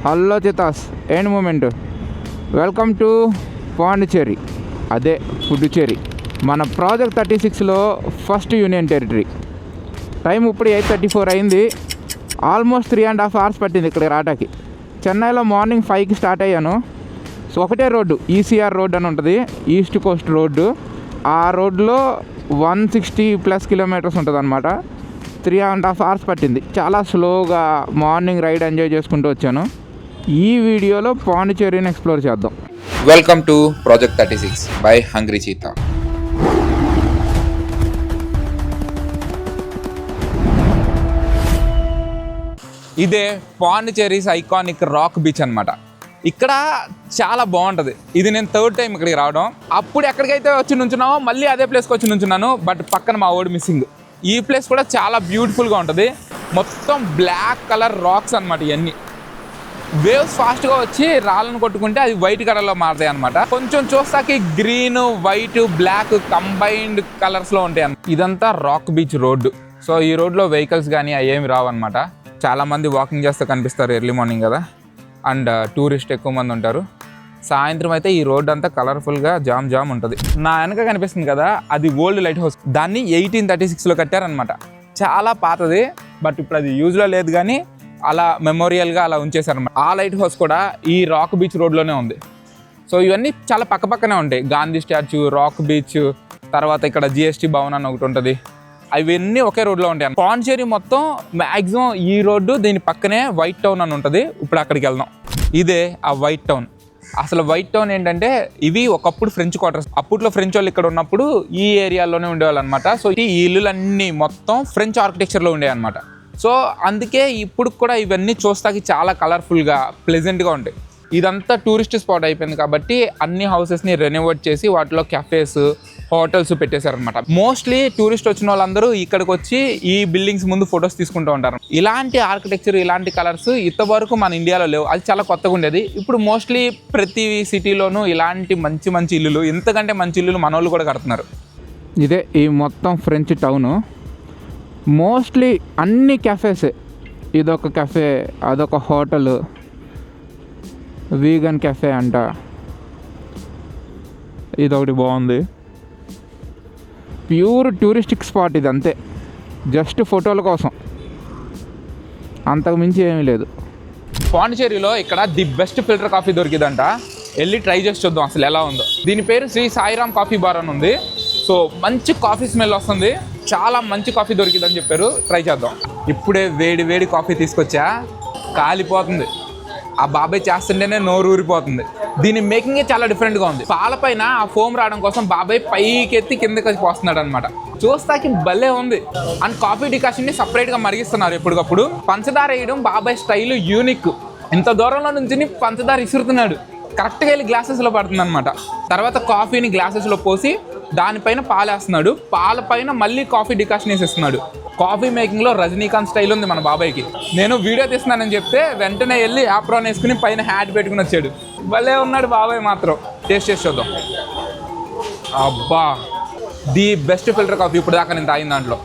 Hello చితాస్ end moment. Welcome to Pondicherry, అదే పుదుచ్చేరి. మన ప్రాజెక్ట్ 36లో ఫస్ట్ యూనియన్ టెరిటరీ. టైం ఇప్పుడు 8:34 అయింది. ఆల్మోస్ట్ 3.5 hours పట్టింది ఇక్కడికి రావడానికి. చెన్నైలో మార్నింగ్ 5కి స్టార్ట్ అయ్యాను. సో ఒకటే రోడ్డు, ఈసీఆర్ రోడ్ అని ఉంటుంది, ఈస్ట్ కోస్ట్ రోడ్డు. ఆ రోడ్లో 160+ kilometers ఉంటుంది అనమాట. 3.5 hours పట్టింది. చాలా స్లోగా మార్నింగ్ రైడ్ ఎంజాయ్ చేసుకుంటూ వచ్చాను. ఈ వీడియోలో పాండిచ్చేరిని ఎక్స్ప్లోర్ చేద్దాం. Welcome to project 36 by hungry cheetah. ఇదే పాండిచ్చేరీస్ ఐకానిక్ రాక్ బీచ్ అనమాట. ఇక్కడ చాలా బాగుంటుంది. ఇది నేను 3rd time ఇక్కడికి రావడం. అప్పుడు ఎక్కడికైతే వచ్చి నుంచున్నామో మళ్ళీ అదే ప్లేస్కి వచ్చి నుంచున్నాను. బట్ పక్కన మా ఓడి మిస్సింగ్. ఈ ప్లేస్ కూడా చాలా బ్యూటిఫుల్గా ఉంటుంది. మొత్తం బ్లాక్ కలర్ రాక్స్ అనమాట. ఇవన్నీ వేవ్స్ ఫాస్ట్గా వచ్చి రాళ్ళను కొట్టుకుంటే అది వైట్ కలర్లో మారుతాయి అనమాట. కొంచెం చూస్తాకి గ్రీన్, వైట్, బ్లాక్ కంబైన్డ్ కలర్స్లో ఉంటాయి అన్నమాట. ఇదంతా రాక్ బీచ్ రోడ్డు. సో ఈ రోడ్లో వెహికల్స్ కానీ అవి ఏమి రావన్నమాట. చాలామంది వాకింగ్ చేస్తూ కనిపిస్తారు ఎర్లీ మార్నింగ్ కదా. అండ్ టూరిస్ట్ ఎక్కువ మంది ఉంటారు. సాయంత్రం అయితే ఈ రోడ్డు అంతా కలర్ఫుల్గా జామ్ ఉంటుంది. నా వెనక కనిపిస్తుంది కదా, అది ఓల్డ్ లైట్ హౌస్. దాన్ని 1836లో కట్టారనమాట. చాలా పాతది, బట్ ఇప్పుడు అది యూజ్లో లేదు, కానీ అలా మెమోరియల్గా అలా ఉంచేశారనమాట. ఆ లైట్ హౌస్ కూడా ఈ రాక్ బీచ్ రోడ్లోనే ఉంది. సో ఇవన్నీ చాలా పక్కనే ఉంటాయి. గాంధీ స్టాచ్యూ, రాక్ బీచ్, తర్వాత ఇక్కడ జిఎస్టీ భవన్ అని ఒకటి ఉంటుంది. అవన్నీ ఒకే రోడ్లో ఉంటాయి. పాండిచ్చేరి మొత్తం మ్యాక్సిమం ఈ రోడ్డు, దీని పక్కనే వైట్ టౌన్ అని ఉంటుంది. ఇప్పుడు అక్కడికి వెళ్దాం. ఇదే ఆ వైట్ టౌన్. అసలు వైట్ టౌన్ ఏంటంటే, ఇవి ఒకప్పుడు ఫ్రెంచ్ క్వార్టర్స్. అప్పట్లో ఫ్రెంచ్ వాళ్ళు ఇక్కడ ఉన్నప్పుడు ఈ ఏరియాలోనే ఉండేవాళ్ళు అనమాట. సో ఈ ఇల్లులన్నీ మొత్తం ఫ్రెంచ్ ఆర్కిటెక్చర్లో ఉండేవి అనమాట. సో అందుకే ఇప్పుడు కూడా ఇవన్నీ చూస్తాకి చాలా కలర్ఫుల్గా, ప్లెజెంట్గా ఉంటాయి. ఇదంతా టూరిస్ట్ స్పాట్ అయిపోయింది కాబట్టి అన్ని హౌసెస్ని రెనోవేట్ చేసి వాటిలో కెఫేస్, హోటల్స్ పెట్టేశారనమాట. మోస్ట్లీ టూరిస్ట్ వచ్చిన వాళ్ళందరూ ఇక్కడికి వచ్చి ఈ బిల్డింగ్స్ ముందు ఫొటోస్ తీసుకుంటూ ఉంటారు. ఇలాంటి ఆర్కిటెక్చర్, ఇలాంటి కలర్స్ ఇంతవరకు మన ఇండియాలో లేవు. అది చాలా కొత్తగా ఉండేది. ఇప్పుడు మోస్ట్లీ ప్రతి సిటీలోనూ ఇలాంటి మంచి ఇల్లులు, ఇంతకంటే మంచి ఇల్లులు మన వాళ్ళు కూడా కడుతున్నారు. ఇదే ఈ మొత్తం ఫ్రెంచ్ టౌను. మోస్ట్లీ అన్ని కెఫేసే. ఇదొక కెఫే, అదొక హోటల్, వీగన్ కెఫే అంట. ఇదొకటి బాగుంది. ప్యూర్ టూరిస్టిక్ స్పాట్ ఇది, అంతే. జస్ట్ ఫోటోల కోసం, అంతకు మించి ఏమీ లేదు. పాండిచ్చేరిలో ఇక్కడ ది బెస్ట్ ఫిల్టర్ కాఫీ దొరికిందంట. వెళ్ళి ట్రై చేసి చూద్దాం అసలు ఎలా ఉందో. దీని పేరు శ్రీ సాయిరామ్ కాఫీ బార్ అని ఉంది. సో మంచి కాఫీ స్మెల్ వస్తుంది. చాలా మంచి కాఫీ దొరికిందని చెప్పారు. ట్రై చేద్దాం. ఇప్పుడే వేడి కాఫీ తీసుకొచ్చా, కాలిపోతుంది. ఆ బాబాయ్ చేస్తుంటేనే నోరు ఊరిపోతుంది. దీని మేకింగే చాలా డిఫరెంట్గా ఉంది. పాలపైన ఆ ఫోమ్ రావడం కోసం బాబాయ్ పైకి ఎత్తి కిందకి పోస్తున్నాడు అనమాట. చూస్తాకి భలే ఉంది. అండ్ కాఫీ డికాషన్ని సపరేట్గా మరిగిస్తున్నారు ఎప్పటికప్పుడు. పంచదార వేయడం బాబాయ్ స్టైల్ యూనిక్. ఇంత దూరంలో నుంచి పంచదార ఇసురుతున్నాడు. కరెక్ట్గా వెళ్ళి గ్లాసెస్లో పడుతుంది అనమాట. తర్వాత కాఫీని గ్లాసెస్లో పోసి దానిపైన పాలేస్తున్నాడు. పాలపైన మళ్ళీ కాఫీ డికాషన్ వేసేస్తున్నాడు. కాఫీ మేకింగ్లో రజనీకాంత్ స్టైల్ ఉంది మన బాబాయ్కి. నేను వీడియో తీస్తున్నానని చెప్తే వెంటనే వెళ్ళి యాప్రాన్ వేసుకుని పైన హ్యాట్ పెట్టుకుని వచ్చాడు. భలే ఉన్నాడు బాబాయ్ మాత్రం. టేస్ట్ చేసి చూద్దాం. అబ్బా, ది బెస్ట్ ఫిల్టర్ కాఫీ ఇప్పుడు దాకా నేను తాగిన దాంట్లో.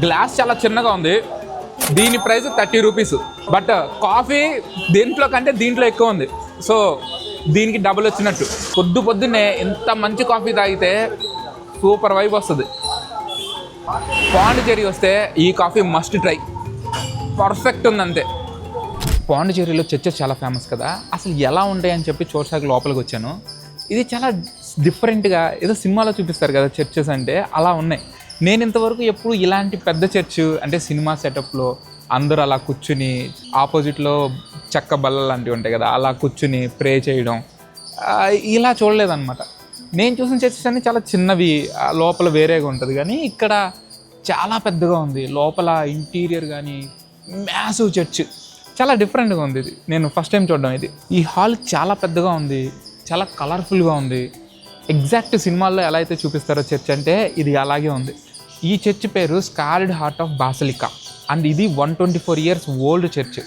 గ్లాస్ చాలా చిన్నగా ఉంది. దీని ప్రైస్ 30 rupees. బట్ కాఫీ దీంట్లో కంటే దీంట్లో ఎక్కువ ఉంది. సో దీనికి డబుల్ వచ్చినట్టు. పొద్దున్నే ఇంత మంచి కాఫీ తాగితే సూపర్ వైబ్ వస్తుంది. పాండిచ్చేరి వస్తే ఈ కాఫీ మస్ట్ ట్రై. పర్ఫెక్ట్ ఉంది అంతే. పాండిచ్చేరిలో చర్చెస్ చాలా ఫేమస్ కదా. అసలు ఎలా ఉంటాయని చెప్పి చూడసాక లోపలికి వచ్చాను. ఇది చాలా డిఫరెంట్గా, ఏదో సినిమాలో చూపిస్తారు కదా చర్చెస్ అంటే, అలా ఉన్నాయి. నేను ఇంతవరకు ఎప్పుడు ఇలాంటి పెద్ద చర్చ్ అంటే సినిమా సెటప్లో అందరూ అలా కూర్చుని ఆపోజిట్లో చెక్క బల్లలు లాంటివి ఉంటాయి కదా, అలా కూర్చుని ప్రే చేయడం ఇలా చూడలేదన్నమాట. నేను చూసిన చర్చెస్ అన్నీ చాలా చిన్నవి, లోపల వేరేగా ఉంటుంది. కానీ ఇక్కడ చాలా పెద్దగా ఉంది. లోపల ఇంటీరియర్ కానీ మ్యాసివ్ చర్చ్, చాలా డిఫరెంట్గా ఉంది. ఇది నేను ఫస్ట్ టైం చూడడం. ఇది ఈ హాల్ చాలా పెద్దగా ఉంది, చాలా కలర్ఫుల్గా ఉంది. ఎగ్జాక్ట్ సినిమాల్లో ఎలా అయితే చూపిస్తారో చర్చ్ అంటే ఇది అలాగే ఉంది. ఈ చర్చ్ పేరు scared heart of basilica. And ఇది 124 years ఓల్డ్ చర్చ్.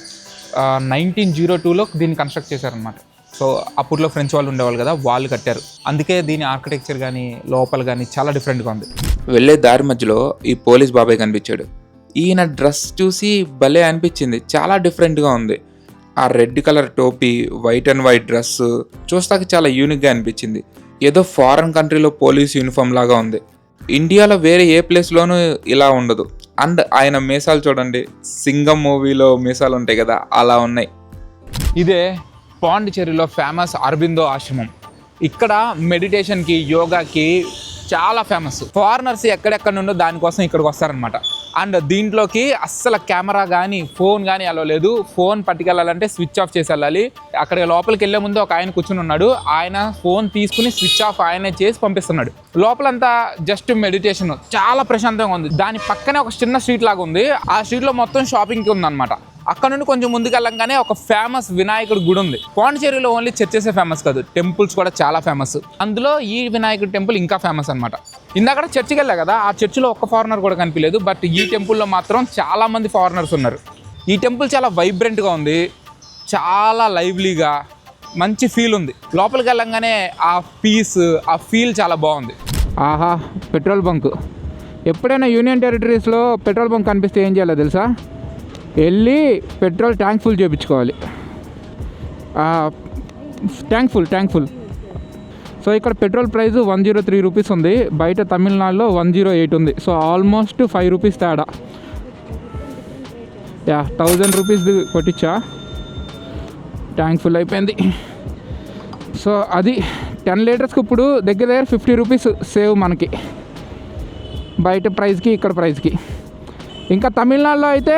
1902లో దీన్ని కన్స్ట్రక్ట్ చేశారనమాట. సో అప్పట్లో ఫ్రెంచ్ వాళ్ళు ఉండేవాళ్ళు కదా, వాళ్ళు కట్టారు. అందుకే దీని ఆర్కిటెక్చర్ కానీ లోపల కానీ చాలా డిఫరెంట్గా ఉంది. వెళ్ళే దారి మధ్యలో ఈ పోలీస్ బాబాయ్ కనిపించాడు. ఈయన డ్రెస్ చూసి భలే అనిపించింది, చాలా డిఫరెంట్గా ఉంది. ఆ రెడ్ కలర్ టోపీ, వైట్ అండ్ వైట్ డ్రెస్ చూస్తాక చాలా యూనిక్గా అనిపించింది. ఏదో ఫారెన్ కంట్రీలో పోలీస్ యూనిఫామ్ లాగా ఉంది. ఇండియాలో వేరే ఏ ప్లేస్లోనూ ఇలా ఉండదు. అండ్ ఆయన మీసాలు చూడండి, సింగం మూవీలో మీసాలు ఉంటాయి కదా, అలా ఉన్నాయి. ఇదే పాండిచేరిలో ఫేమస్ అరబిందో ఆశ్రమం. ఇక్కడ మెడిటేషన్కి, యోగాకి చాలా ఫేమస్. ఫారినర్స్ ఎక్కడెక్కడ నుండో దానికోసం ఇక్కడికి వస్తారనమాట. అండ్ దీంట్లోకి అస్సలు కెమెరా కానీ ఫోన్ కానీ అలా లేదు. ఫోన్ పట్టుకెళ్ళాలంటే స్విచ్ ఆఫ్ చేసి వెళ్ళాలి. అక్కడ లోపలికి వెళ్ళే ముందు ఒక ఆయన కూర్చుని ఉన్నాడు. ఆయన ఫోన్ తీసుకుని స్విచ్ ఆఫ్ ఆయనే చేసి పంపిస్తున్నాడు. లోపలంతా జస్ట్ మెడిటేషన్, చాలా ప్రశాంతంగా ఉంది. దాని పక్కనే ఒక చిన్న స్ట్రీట్ లాగా ఉంది. ఆ స్ట్రీట్లో మొత్తం షాపింగ్కి ఉందన్నమాట. అక్కడ నుండి కొంచెం ముందుకెళ్ళంగానే ఒక ఫేమస్ వినాయకుడి గుడి ఉంది. పాండిచేరిలో ఓన్లీ చర్చెసే ఫేమస్ కాదు, టెంపుల్స్ కూడా చాలా ఫేమస్. అందులో ఈ వినాయకుడి టెంపుల్ ఇంకా ఫేమస్ అనమాట. ఇందాక చర్చికి వెళ్ళా కదా, ఆ చర్చిలో ఒక్క ఫారినర్ కూడా కనిపించలేదు. బట్ ఈ టెంపుల్లో మాత్రం చాలా మంది ఫారినర్స్ ఉన్నారు. ఈ టెంపుల్ చాలా వైబ్రెంట్గా ఉంది, చాలా లైవ్లీగా, మంచి ఫీల్ ఉంది. లోపలికి వెళ్ళంగానే ఆ పీస్, ఆ ఫీల్ చాలా బాగుంది. ఆహా, పెట్రోల్ బంక్. ఎప్పుడైనా యూనియన్ టెరిటరీస్లో పెట్రోల్ బంక్ కనిపిస్తే ఏం చేయాలో తెలుసా? వెళ్ళి పెట్రోల్ ట్యాంక్ ఫుల్ చేయించుకోవాలి. Tank full. సో ఇక్కడ పెట్రోల్ ప్రైస్ 103 రూపీస్ ఉంది. బయట తమిళనాడులో 108 ఉంది. సో ఆల్మోస్ట్ 5 రూపీస్ తేడా. 1000 రూపీస్ కొట్టించా, ట్యాంక్ ఫుల్ అయిపోయింది. సో అది 10 లీటర్స్కి ఇప్పుడు దగ్గర 50 రూపీస్ సేవ్ మనకి, బయట ప్రైస్కి ఇక్కడ ప్రైస్కి. ఇంకా తమిళనాడులో అయితే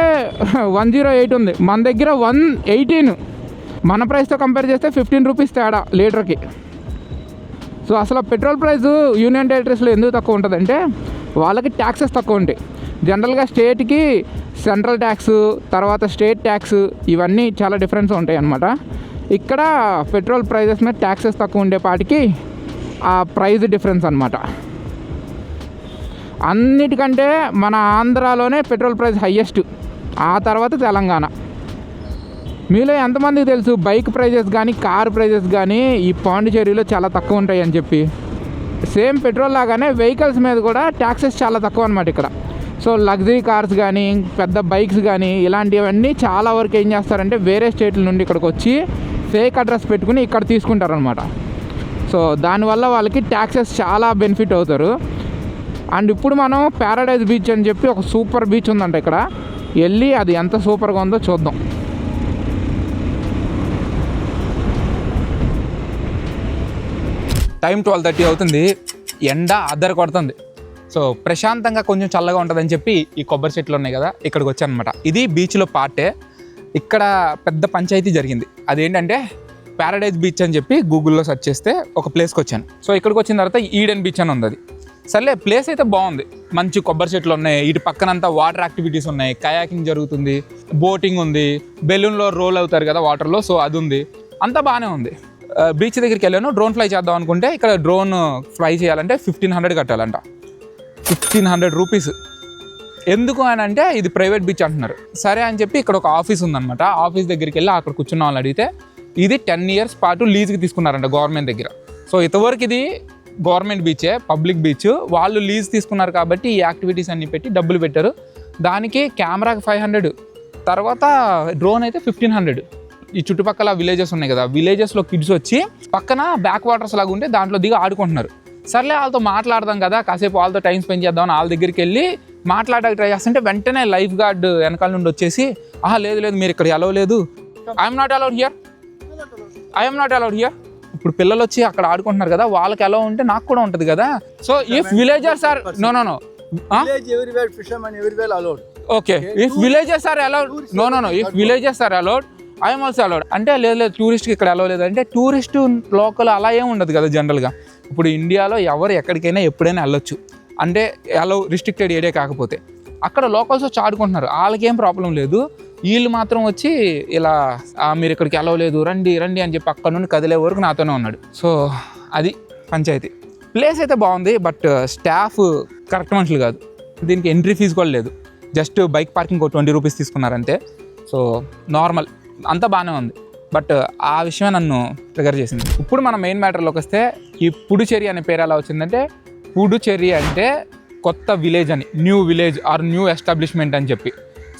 108 ఉంది, మన దగ్గర 118. మన ప్రైస్తో కంపేర్ చేస్తే 15 రూపీస్ తేడా లీటర్కి. సో అసలు పెట్రోల్ ప్రైస్ యూనియన్ టెరిటరీస్లో ఎందుకు తక్కువ ఉంటుందంటే వాళ్ళకి ట్యాక్సెస్ తక్కువ ఉంటాయి. జనరల్గా స్టేట్కి సెంట్రల్ ట్యాక్స్, తర్వాత స్టేట్ ట్యాక్స్, ఇవన్నీ చాలా డిఫరెన్స్ ఉంటాయి అన్నమాట. ఇక్కడ పెట్రోల్ ప్రైజెస్ మీద ట్యాక్సెస్ తక్కువ ఉండేపాటికి ఆ ప్రైస్ డిఫరెన్స్ అన్నమాట. అన్నిటికంటే మన ఆంధ్రాలోనే పెట్రోల్ ప్రైస్ హయ్యెస్ట్, ఆ తర్వాత తెలంగాణ. మీలో ఎంతమందికి తెలుసు బైక్ ప్రైజెస్ కానీ కార్ ప్రైజెస్ కానీ ఈ పాండిచేరిలో చాలా తక్కువ ఉంటాయి అని చెప్పి? సేమ్ పెట్రోల్ లాగానే వెహికల్స్ మీద కూడా ట్యాక్సెస్ చాలా తక్కువ అనమాట ఇక్కడ. సో లగ్జరీ కార్స్ కానీ పెద్ద బైక్స్ కానీ ఇలాంటివన్నీ చాలా వరకు ఏం చేస్తారంటే వేరే స్టేట్ల నుండి ఇక్కడికి వచ్చి ఫేక్ అడ్రస్ పెట్టుకుని ఇక్కడ తీసుకుంటారనమాట. సో దానివల్ల వాళ్ళకి ట్యాక్సెస్ చాలా బెనిఫిట్ అవుతారు. అండ్ ఇప్పుడు మనం ప్యారడైజ్ బీచ్ అని చెప్పి ఒక సూపర్ బీచ్ ఉందంట ఇక్కడ, వెళ్ళి అది ఎంత సూపర్గా ఉందో చూద్దాం. టైం 12:30 అవుతుంది, ఎండ అద్దరు కొడుతుంది. సో ప్రశాంతంగా కొంచెం చల్లగా ఉంటుందని చెప్పి ఈ కొబ్బరి చెట్లు ఉన్నాయి కదా, ఇక్కడికి వచ్చాను అనమాట. ఇది బీచ్లో పార్టే. ఇక్కడ పెద్ద పంచాయతీ జరిగింది. అదేంటంటే ప్యారడైజ్ బీచ్ అని చెప్పి గూగుల్లో సెర్చ్ చేస్తే ఒక ప్లేస్కి వచ్చాను. సో ఇక్కడికి వచ్చిన తర్వాత ఈడెన్ బీచ్ అని ఉంది. అది సర్లే, ప్లేస్ అయితే బాగుంది. మంచి కొబ్బరి చెట్లు ఉన్నాయి, ఇటు పక్కనంతా వాటర్ యాక్టివిటీస్ ఉన్నాయి, కయాకింగ్ జరుగుతుంది, బోటింగ్ ఉంది, బెలూన్లో రోల్ అవుతారు కదా వాటర్లో, సో అది ఉంది, అంతా బాగానే ఉంది. బీచ్ దగ్గరికి వెళ్ళాను, డ్రోన్ ఫ్లై చేద్దాం అనుకుంటే ఇక్కడ డ్రోన్ ఫ్లై చేయాలంటే 1500 కట్టాలంట. 1500 రూపీస్. ఎందుకు అని అంటే ఇది ప్రైవేట్ బీచ్ అంటున్నారు. సరే అని చెప్పి ఇక్కడ ఒక ఆఫీస్ ఉందన్నమాట. ఆఫీస్ దగ్గరికి వెళ్ళి అక్కడ కూర్చున్న వాళ్ళని అడిగితే ఇది 10 years పాటు లీజ్కి తీసుకున్నారంట గవర్నమెంట్ దగ్గర. సో ఇంతవరకు ఇది గవర్నమెంట్ బీచే, పబ్లిక్ బీచ్. వాళ్ళు లీజ్ తీసుకున్నారు కాబట్టి ఈ యాక్టివిటీస్ అన్ని పెట్టి డబ్బులు పెట్టారు. దానికి కెమెరాకి 500, తర్వాత డ్రోన్ అయితే 1500. ఈ చుట్టుపక్కల విలేజెస్ ఉన్నాయి కదా, విలేజెస్లో కిడ్స్ వచ్చి పక్కన బ్యాక్ వాటర్స్ లాగా ఉంటే దాంట్లో దిగి ఆడుకుంటున్నారు. సర్లే వాళ్ళతో మాట్లాడదాం కదా, కాసేపు వాళ్ళతో టైం స్పెండ్ చేద్దామని వాళ్ళ దగ్గరికి వెళ్ళి మాట్లాడడానికి ట్రై చేస్తుంటే వెంటనే లైఫ్ గార్డ్ వెనకాల నుండి వచ్చేసి లేదు మీరు ఇక్కడ అలౌ లేదు, ఐఎమ్ నాట్ అలౌడ్ హియర్. ఇప్పుడు పిల్లలు వచ్చి అక్కడ ఆడుకుంటున్నారు కదా, వాళ్ళకి అలౌ ఉంటే నాకు కూడా ఉంటుంది కదా. So if villagers are no okay, if villages are allowed if villages are allowed I'm also allowed అంటే లేదు టూరిస్ట్కి ఇక్కడ అలౌ లేదు అంటే టూరిస్ట్ లోకల్ అలా ఏం ఉండదు కదా జనరల్గా. ఇప్పుడు ఇండియాలో ఎవరు ఎక్కడికైనా ఎప్పుడైనా వెళ్ళొచ్చు అంటే అలౌ, రిస్ట్రిక్టెడ్ ఏరియా కాకపోతే. అక్కడ లోకల్స్ వచ్చి ఆడుకుంటున్నారు, వాళ్ళకేం ప్రాబ్లం లేదు. వీళ్ళు మాత్రం వచ్చి ఇలా మీరు ఇక్కడికి అలౌ లేదు, రండి అని చెప్పి అక్కడ నుండి కదిలే వరకు నాతోనే ఉన్నాడు. సో అది పంచాయతీ. ప్లేస్ అయితే బాగుంది, బట్ స్టాఫ్ కరెక్ట్ మనుషులు కాదు. దీనికి ఎంట్రీ ఫీజు కూడా లేదు, జస్ట్ బైక్ పార్కింగ్ 20 రూపీస్ తీసుకున్నారంతే. సో నార్మల్, అంతా బాగానే ఉంది. బట్ ఆ విషయమే నన్ను ట్రిగర్ చేసింది. ఇప్పుడు మన మెయిన్ మ్యాటర్లోకి వస్తే, ఈ పుడుచేరి అనే పేరు ఎలా వచ్చిందంటే, పుడుచేరి అంటే కొత్త విలేజ్ అని, new village or new establishment అని చెప్పి.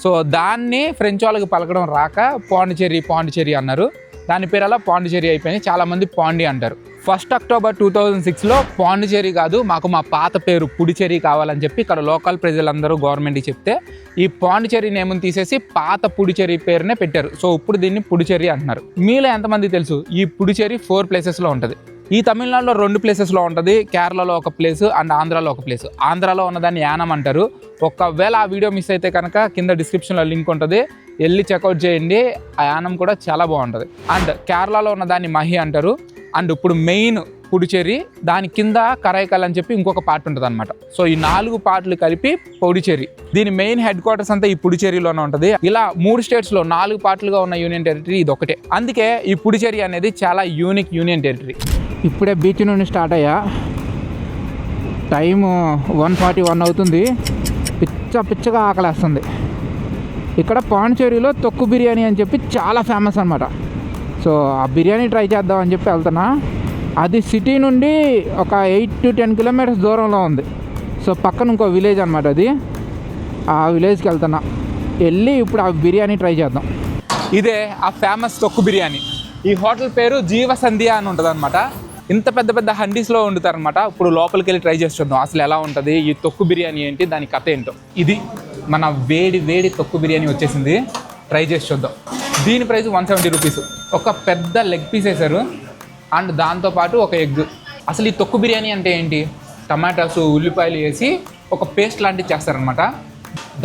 సో దాన్ని ఫ్రెంచ్ వాళ్ళకి పలకడం రాక పాండిచేరి అన్నారు. దాని పేరు అలా పాండిచేరి అయిపోయింది. చాలామంది పాండి అంటారు. 1 అక్టోబర్ 2006లో పాండిచేరి కాదు, మాకు మా పాత పేరు పుడిచేరి కావాలని చెప్పి ఇక్కడ లోకల్ ప్రజలందరూ గవర్నమెంట్కి చెప్తే ఈ పాండిచేరి నేమ్ని తీసేసి పాత పుడిచేరి పేరునే పెట్టారు. సో ఇప్పుడు దీన్ని పుడిచేరి అంటున్నారు. మీలో ఎంతమంది తెలుసు ఈ పుడిచేరి 4 ప్లేసెస్లో ఉంటుంది. ఈ తమిళనాడులో 2 ప్లేసెస్లో ఉంటుంది. కేరళలో ఒక ప్లేసు అండ్ ఆంధ్రాలో ఒక ప్లేసు. ఆంధ్రాలో ఉన్నదాన్ని యానం అంటారు. ఒకవేళ ఆ వీడియో మిస్ అయితే కనుక కింద డిస్క్రిప్షన్లో లింక్ ఉంటుంది, వెళ్ళి చెక్అవుట్ చేయండి. ఆ యానం కూడా చాలా బాగుంటుంది. అండ్ కేరళలో ఉన్నదాన్ని మహి అంటారు. అండ్ ఇప్పుడు మెయిన్ పుడిచేరి, దాని కింద కరైకల్ అని చెప్పి ఇంకొక పార్ట్ ఉంటుంది అనమాట. సో ఈ 4 పార్ట్లు కలిపి పుడిచేరి. దీని మెయిన్ హెడ్ క్వార్టర్స్ అంతా ఈ పుడిచేరిలోనే ఉంటుంది. ఇలా 3 స్టేట్స్లో 4 పార్ట్లుగా ఉన్న యూనియన్ టెరిటరీ ఇది ఒకటే. అందుకే ఈ పుడిచేరి అనేది చాలా యూనిక్ యూనియన్ టెరిటరీ. ఇప్పుడే బీచ్ నుండి స్టార్ట్ అయ్యా. టైము 1:41 అవుతుంది. పిచ్చగా ఆకలేస్తుంది. ఇక్కడ పాండిచేరిలో తొక్కు బిర్యానీ అని చెప్పి చాలా ఫేమస్ అనమాట. సో ఆ బిర్యానీ ట్రై చేద్దామని చెప్పి వెళ్తున్నా. అది సిటీ నుండి ఒక 8 to 10 కిలోమీటర్స్ దూరంలో ఉంది. సో పక్కన ఇంకో విలేజ్ అనమాట అది. ఆ విలేజ్కి వెళ్తున్నా. వెళ్ళి ఇప్పుడు ఆ బిర్యానీ ట్రై చేద్దాం. ఇదే ఆ ఫేమస్ తొక్కు బిర్యానీ. ఈ హోటల్ పేరు జీవసంధ్య అని ఉంటుంది అనమాట. ఇంత పెద్ద హండీస్లో వండుతారనమాట. ఇప్పుడు లోపలికి వెళ్ళి ట్రై చేసి చూద్దాం అసలు ఎలా ఉంటుంది, ఈ తొక్కు బిర్యానీ ఏంటి, దాని కథ ఏంటో. ఇది మన వేడి తొక్కు బిర్యానీ వచ్చేసింది. ట్రై చేసి చూద్దాం. దీని ప్రైస్ 170 రూపీస్. ఒక పెద్ద లెగ్ పీస్ వేశారు అండ్ దాంతోపాటు ఒక ఎగ్. అసలు ఈ తొక్కు బిర్యానీ అంటే ఏంటి? టమాటాస్, ఉల్లిపాయలు వేసి ఒక పేస్ట్ లాంటివి చేస్తారనమాట.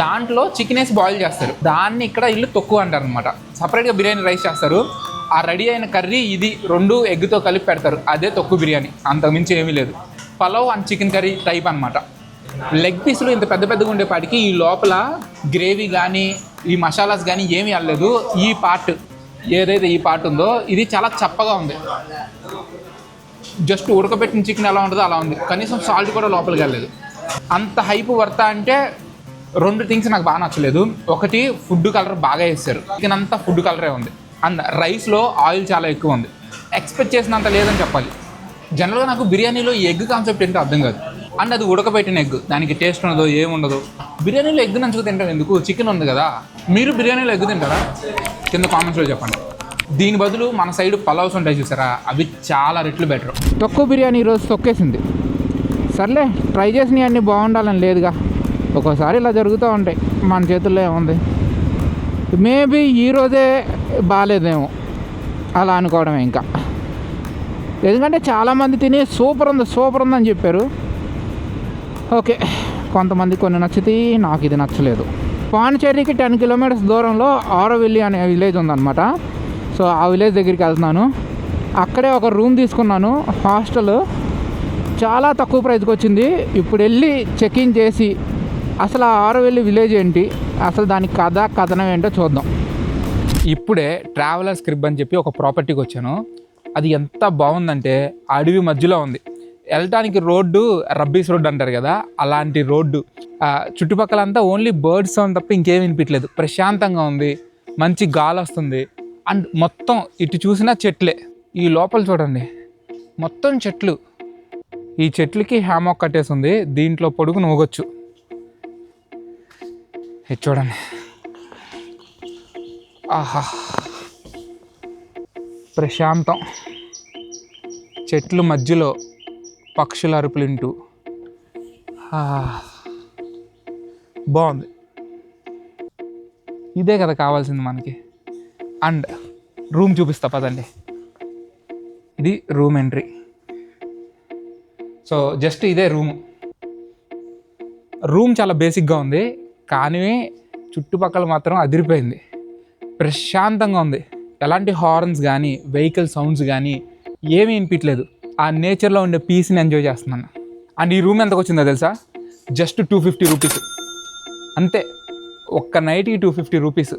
దాంట్లో చికెన్ వేసి బాయిల్ చేస్తారు. దాన్ని ఇక్కడ ఇల్లు తొక్కు అంటారు అనమాట. సపరేట్గా బిర్యానీ రైస్ చేస్తారు. ఆ రెడీ అయిన కర్రీ ఇది 2 ఎగ్తో కలిపి పెడతారు. అదే తొక్కు బిర్యానీ, అంతకుమించి ఏమీ లేదు. Pulao and chicken curry type అనమాట. లెగ్ పీసులు ఇంత పెద్దగా ఉండేపాటికి ఈ లోపల గ్రేవీ కానీ ఈ మసాలాస్ కానీ ఏమీ వెళ్ళలేదు. ఈ పార్ట్ ఏదైతే ఈ పార్ట్ ఉందో ఇది చాలా చప్పగా ఉంది. జస్ట్ ఉడకబెట్టిన చికెన్ ఎలా ఉంటుందో అలా ఉంది. కనీసం సాల్ట్ కూడా లోపలికి వెళ్ళలేదు. అంత హైప్ వర్త అంటే 2 థింగ్స్ నాకు బాగా నచ్చలేదు. ఒకటి, ఫుడ్ కలర్ బాగా వేస్తారు. చికెన్ అంతా ఫుడ్ కలరే ఉంది. అండ్ రైస్లో ఆయిల్ చాలా ఎక్కువ ఉంది. ఎక్స్పెక్ట్ చేసినంత లేదని చెప్పాలి. జనరల్గా నాకు బిర్యానీలో ఎగ్ కాన్సెప్ట్ ఏంటో అర్థం కాదు. అండ్ అది ఉడకబెట్టిన ఎగ్, దానికి టేస్ట్ ఉండదు, ఏముండదు. బిర్యానీలో ఎగ్ నంచుకు తింటాం ఎందుకు? చికెన్ ఉంది కదా. మీరు బిర్యానీలో ఎగ్ తింటారా? కింద కామెంట్స్లో చెప్పండి. దీని బదులు మన సైడ్ పలావ్స్ ఉంటాయి చూసారా, అవి చాలా రెట్లు బెటర్. తొక్కు బిర్యానీ ఈరోజు తొక్కేసింది. సర్లే, ట్రై చేసినవి అన్నీ బాగుండాలని లేదుగా. ఒక్కోసారి ఇలా జరుగుతూ ఉంటాయి. మన చేతుల్లో ఏముంది. మేబీ ఈరోజే బాగాలేదేమో అలా అనుకోవడమే. ఇంకా ఎందుకంటే చాలామంది తిని సూపర్ ఉందని చెప్పారు. ఓకే, కొంతమంది కొన్ని నచ్చుతాయి, నాకు ఇది నచ్చలేదు. పాండిచేరికి 10 కిలోమీటర్స్ దూరంలో ఆరోవిల్లి అనే విలేజ్ ఉందన్నమాట. సో ఆ విలేజ్ దగ్గరికి వెళ్తున్నాను. అక్కడే ఒక రూమ్ తీసుకున్నాను, హాస్టల్. చాలా తక్కువ ప్రైస్కి వచ్చింది. ఇప్పుడు వెళ్ళి చెక్ ఇన్ చేసి అసలు ఆ ఆరోవిల్లి విలేజ్ ఏంటి, అసలు దాని కథనం ఏంటో చూద్దాం. ఇప్పుడే ట్రావెలర్స్ క్రిబ్ అని చెప్పి ఒక ప్రాపర్టీకి వచ్చాను. అది ఎంత బాగుందంటే అడవి మధ్యలో ఉంది. వెళ్ళటానికి రోడ్డు రబ్బీస్ రోడ్డు అంటారు కదా, అలాంటి రోడ్డు. చుట్టుపక్కలంతా ఓన్లీ బర్డ్స్ సౌండ్ తప్ప ఇంకేం వినిపించలేదు. ప్రశాంతంగా ఉంది, మంచి గాలి వస్తుంది. అండ్ మొత్తం ఇటు చూసినా చెట్లే. ఈ లోపల చూడండి, మొత్తం చెట్లు. ఈ చెట్లకి హ్యామాక్ కట్టేసి ఉంది. దీంట్లో పొడుగు నూగొచ్చు. ఇది చూడండి, ఆహా, ప్రశాంతం. చెట్లు మధ్యలో పక్షుల అరుపులింటూ బాగుంది. ఇదే కదా కావాల్సింది మనకి. అండ్ రూమ్ చూపిస్తా పదండి. ఇది రూమ్ ఎంట్రీ. సో జస్ట్ ఇదే రూమ్ చాలా బేసిక్గా ఉంది, కానీ చుట్టుపక్కల మాత్రం అదిరిపోయింది. ప్రశాంతంగా ఉంది. ఎలాంటి హార్న్స్ కానీ వెహికల్ సౌండ్స్ కానీ ఏమీ వినిపించలేదు. ఆ నేచర్లో ఉండే పీస్ని ఎంజాయ్ చేస్తున్నాను. అండ్ ఈ రూమ్ ఎంతకు వచ్చిందో తెలుసా? జస్ట్ 250 రూపీస్ అంతే. ఒక్క నైట్కి 250 రూపీస్.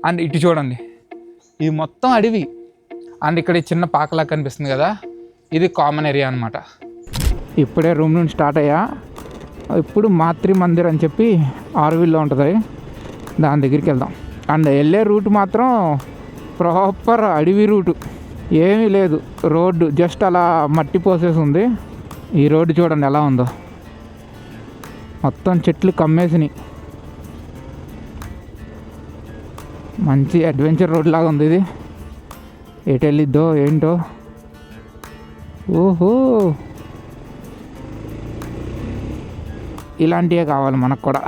అండ్ ఇటు చూడండి, ఇది మొత్తం అడవి. అండ్ ఇక్కడ చిన్న పాకలా కనిపిస్తుంది కదా, ఇది కామన్ ఏరియా అనమాట. ఇప్పుడే రూమ్ నుండి స్టార్ట్ అయ్యా. ఇప్పుడు మాతృ మందిర్ అని చెప్పి ఆరువిల్లో ఉంటుంది, దాని దగ్గరికి వెళ్దాం. అండ్ వెళ్ళే రూట్ మాత్రం ప్రాపర్ అడవి రూటు, ఏమీ లేదు. రోడ్డు జస్ట్ అలా మట్టి పోసేసి ఉంది. ఈ రోడ్డు చూడండి ఎలా ఉందో. మొత్తం చెట్లు కమ్మేసినాయి. మంచి అడ్వెంచర్ రోడ్ లాగా ఉంది ఇది. ఎటు వెళ్ళిద్దో ఏంటో. ఓహో, ఇలాంటివే కావాలి మనకు కూడా.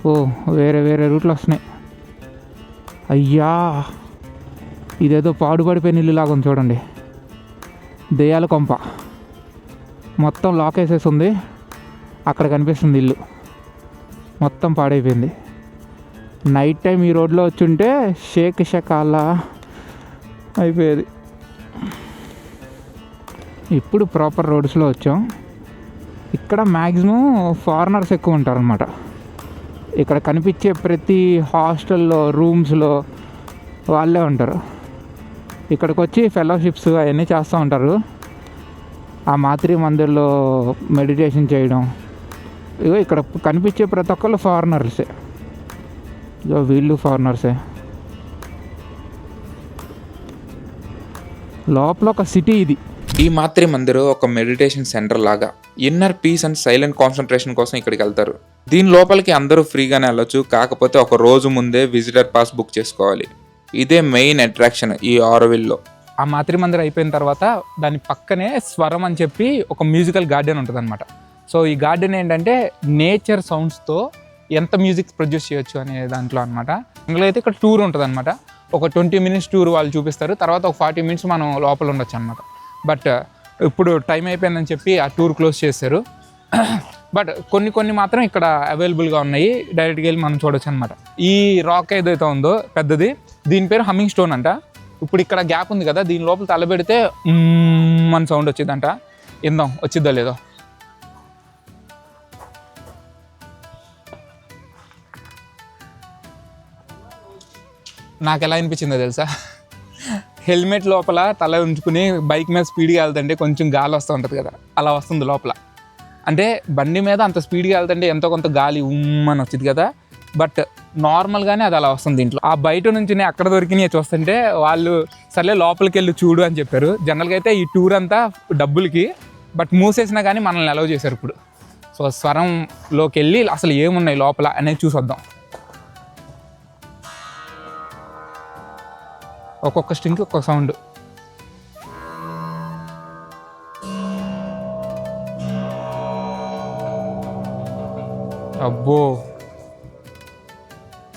ఓ, వేరే వేరే రూట్లు వస్తున్నాయి. అయ్యా, ఇదేదో పాడుపడిపోయిన ఇల్లు లాగా ఉంది చూడండి. దెయ్యాల కొంప. మొత్తం లాక్ వేసేసి ఉంది. అక్కడ కనిపిస్తుంది ఇల్లు. మొత్తం పాడైపోయింది. నైట్ టైం ఈ రోడ్లో వచ్చుంటే షేక్ షకాలా అయిపోయేది. ఇప్పుడు ప్రాపర్ రోడ్స్లో వచ్చాం. ఇక్కడ మ్యాక్సిమం ఫారినర్స్ ఎక్కువ ఉంటారనమాట. ఇక్కడ కనిపించే ప్రతి హాస్టల్లో రూమ్స్లో వాళ్ళే ఉంటారు. ఇక్కడికి వచ్చి ఫెలోషిప్స్ అవన్నీ చేస్తూ ఉంటారు. ఆ మాతృ మందిర్లో మెడిటేషన్ చేయడం. ఇగో ఇక్కడ కనిపించే ప్రతి ఒక్కళ్ళు ఫారినర్సే. ఇగో వీళ్ళు ఫారినర్సే. లోపల ఒక సిటీ ఇది. ఈ మాత్రి మందిర్ ఒక మెడిటేషన్ సెంటర్ లాగా. Inner peace and silent concentration కోసం ఇక్కడికి వెళ్తారు. దీని లోపలికి అందరూ ఫ్రీగానే వెళ్ళొచ్చు. కాకపోతే ఒక రోజు ముందే విజిటర్ పాస్ బుక్ చేసుకోవాలి. ఇదే మెయిన్ అట్రాక్షన్ ఈ ఆరోవిల్లో. ఆ మాతృ మందిర్ అయిపోయిన తర్వాత దాని పక్కనే స్వరం అని చెప్పి ఒక మ్యూజికల్ గార్డెన్ ఉంటుంది అనమాట. సో ఈ గార్డెన్ ఏంటంటే నేచర్ సౌండ్స్తో ఎంత మ్యూజిక్ ప్రొడ్యూస్ చేయొచ్చు అనే దాంట్లో అనమాట. అందులో అయితే ఇక్కడ టూర్ ఉంటుంది అనమాట. ఒక 20 minutes టూర్ వాళ్ళు చూపిస్తారు. తర్వాత ఒక 40 minutes మనం లోపల ఉండొచ్చు అనమాట. బట్ ఇప్పుడు టైం అయిపోయిందని చెప్పి ఆ టూర్ క్లోజ్ చేశారు. బట్ కొన్ని మాత్రం ఇక్కడ అవైలబుల్గా ఉన్నాయి. డైరెక్ట్గా వెళ్ళి మనం చూడొచ్చు అనమాట. ఈ రాక్ ఏదైతే ఉందో పెద్దది, దీని పేరు హమ్మింగ్ స్టోన్ అంట. ఇప్పుడు ఇక్కడ గ్యాప్ ఉంది కదా, దీని లోపల తలబెడితే మన సౌండ్ వచ్చిందంట. ఇందాం వచ్చిద్దా లేదో. నాకు ఎలా అనిపించిందో తెలుసా, హెల్మెట్ లోపల తల ఉంచుకుని బైక్ మీద స్పీడ్గా వెళ్తుంటే కొంచెం గాలి వస్తూ ఉంటుంది కదా, అలా వస్తుంది లోపల. అంటే బండి మీద అంత స్పీడ్గా వెళ్తుంటే ఎంతో కొంత గాలి అని వచ్చింది కదా, బట్ నార్మల్గానే అది అలా వస్తుంది దీంట్లో. ఆ బయట నుంచి అక్కడ దొరికినాయి చూస్తుంటే వాళ్ళు సర్లే లోపలికి వెళ్ళి చూడు అని చెప్పారు. జనరల్గా అయితే ఈ టూర్ అంతా డబ్బులకి, బట్ మూసేసినా కానీ మనల్ని అలౌ చేశారు ఇప్పుడు. సో స్వరంలోకి వెళ్ళి అసలు ఏమున్నాయి లోపల అనేది చూసొద్దాం. ఒక్కొక్క స్ట్రింగ్కి ఒక్కొక్క సౌండ్. అబ్బో,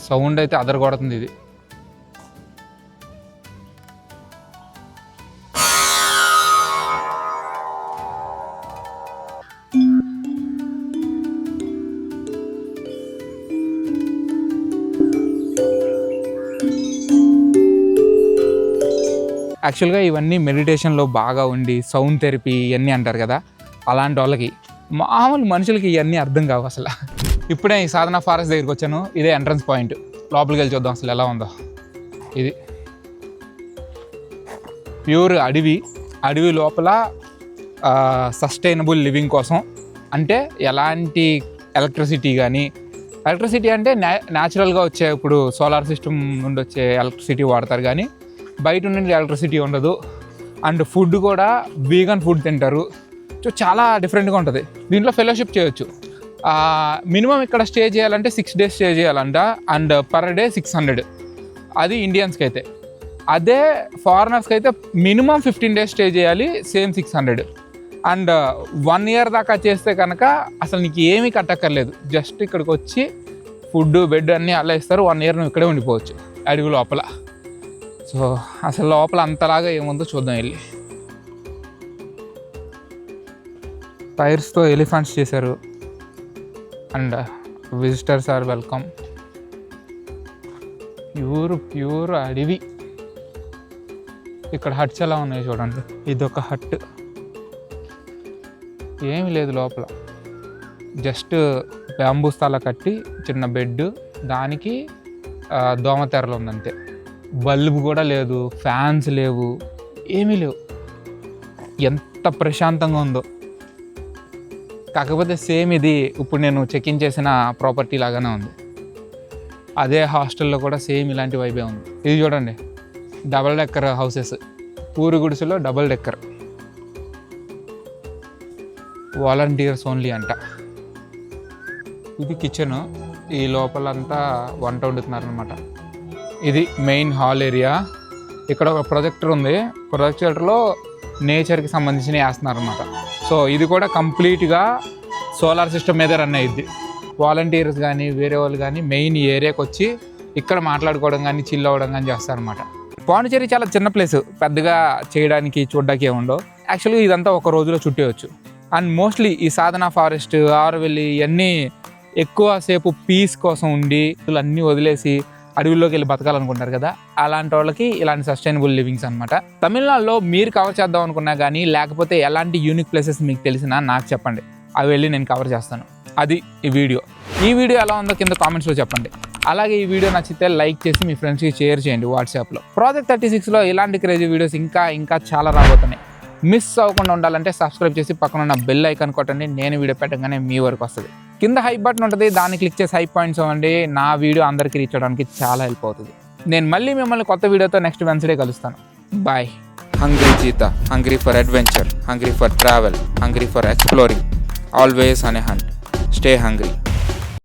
సౌండ్ అయితే అదరగొడుతుంది ఇది. యాక్చువల్గా ఇవన్నీ మెడిటేషన్లో బాగా ఉండి సౌండ్ థెరపీ ఇవన్నీ అంటారు కదా, అలాంటి వాళ్ళకి, మామూలు మనుషులకి ఇవన్నీ అర్థం కావు అసలు. ఇప్పుడే ఈ సాధన ఫారెస్ట్ దగ్గరికి వచ్చాను. ఇదే ఎంట్రన్స్ పాయింట్. లోపలికి వెళ్ళి చూద్దాం అసలు ఎలా ఉందో. ఇది ప్యూర్ అడవి లోపల సస్టైనబుల్ లివింగ్ కోసం, అంటే ఎలాంటి ఎలక్ట్రిసిటీ అంటే న్యాచురల్గా వచ్చే, ఇప్పుడు సోలార్ సిస్టమ్ నుండి వచ్చే ఎలక్ట్రిసిటీ వాడతారు, కానీ బయట నుండి ఎలక్ట్రిసిటీ ఉండదు. అండ్ ఫుడ్ కూడా వీగన్ ఫుడ్ తింటారు. సో చాలా డిఫరెంట్గా ఉంటుంది. దీంట్లో ఫెలోషిప్ చేయొచ్చు. మినిమం ఇక్కడ స్టే చేయాలంటే 6 days స్టే చేయాలంట. And per day 600. అది ఇండియన్స్కి అయితే. అదే ఫారినర్స్కి అయితే మినిమం 15 days స్టే చేయాలి, సేమ్ 600. అండ్ 1 year దాకా చేస్తే కనుక అసలు నీకు ఏమీ కట్టక్కర్లేదు. జస్ట్ ఇక్కడికి వచ్చి ఫుడ్ బెడ్ అన్నీ అలా ఇస్తారు. 1 year నువ్వు ఇక్కడే ఉండిపోవచ్చు అడవి లోపల. సో అసలు లోపల అంతలాగా ఏముందో చూద్దాం వెళ్ళి. టైర్స్తో ఎలిఫెంట్స్ చేశారు. And visitors are welcome. Pure అడవి. ఇక్కడ హట్స్ ఎలా ఉన్నాయి చూడండి. ఇదొక హట్, ఏమీ లేదు లోపల. జస్ట్ బ్యాంబూ స్థల కట్టి చిన్న బెడ్, దానికి దోమతెరలు ఉందంతే. బల్బు కూడా లేదు, ఫ్యాన్స్ లేవు, ఏమీ లేవు. ఎంత ప్రశాంతంగా ఉందో. కాకపోతే సేమ్ ఇది ఇప్పుడు నేను చెక్ఇన్ చేసిన ప్రాపర్టీ లాగానే ఉంది. అదే హాస్టల్లో కూడా సేమ్ ఇలాంటి వైబే ఉంది. ఇది చూడండి, డబల్ డెక్కర్ హౌసెస్. పూరి గుడిసెలో డబల్ డెక్కర్. వాలంటీర్స్ ఓన్లీ అంట. ఇది కిచెను, ఈ లోపలంతా వంట వండుతున్నారనమాట. ఇది మెయిన్ హాల్ ఏరియా. ఇక్కడ ఒక ప్రొజెక్టర్ ఉంది, ప్రొజెక్టర్లో నేచర్కి సంబంధించినవి వేస్తున్నారనమాట. సో ఇది కూడా కంప్లీట్గా సోలార్ సిస్టమ్ మీద రన్ అయ్యిద్ది. వాలంటీర్స్ కానీ వేరే వాళ్ళు కానీ మెయిన్ ఏరియాకి వచ్చి ఇక్కడ మాట్లాడుకోవడం కానీ చిల్ అవ్వడం కానీ చేస్తారనమాట. పాండిచేరి చాలా చిన్న ప్లేస్, పెద్దగా చేయడానికి చూడడానికి ఏముండవు. యాక్చువల్గా ఇదంతా ఒక రోజులో చుట్టేయచ్చు. అండ్ మోస్ట్లీ ఈ సాధన ఫారెస్ట్, ఆరువెల్లి ఇవన్నీ ఎక్కువసేపు పీస్ కోసం ఉండి అన్నీ వదిలేసి అడవుల్లోకి వెళ్ళి బతకాలనుకుంటారు కదా, అలాంటి వాళ్ళకి ఇలాంటి సస్టైనబుల్ లివింగ్స్ అనమాట. తమిళనాడులో మీరు కవర్ చేద్దాం అనుకున్నా కానీ, లేకపోతే ఎలాంటి యూనిక్ ప్లేసెస్ మీకు తెలిసినా నాకు చెప్పండి, అవి వెళ్ళి నేను కవర్ చేస్తాను. అది ఈ వీడియో ఎలా ఉందో కింద కామెంట్స్లో చెప్పండి. అలాగే ఈ వీడియో నచ్చితే లైక్ చేసి మీ ఫ్రెండ్స్కి షేర్ చేయండి వాట్సాప్లో. ప్రాజెక్ట్ 36లో ఇలాంటి క్రేజీ వీడియోస్ ఇంకా చాలా రాబోతున్నాయి. మిస్ అవ్వకుండా ఉండాలంటే సబ్స్క్రైబ్ చేసి పక్కన ఉన్న బెల్ ఐకాన్ కొట్టండి. నేను వీడియో పెట్టగానే మీ వరకు వస్తుంది. కింద హైప్ బటన్ ఉంటుంది, దాన్ని క్లిక్ చేసి హైప్ పాయింట్స్ అవ్వండి. నా వీడియో అందరికీ రీచ్ అవ్వడానికి చాలా హెల్ప్ అవుతుంది. నేను మళ్ళీ మిమ్మల్ని కొత్త వీడియోతో నెక్స్ట్ వెన్స్డే కలుస్తాను. Bye. Hungry cheetah, hungry for adventure, hungry for travel, hungry for exploring, always on a hunt. Stay hungry.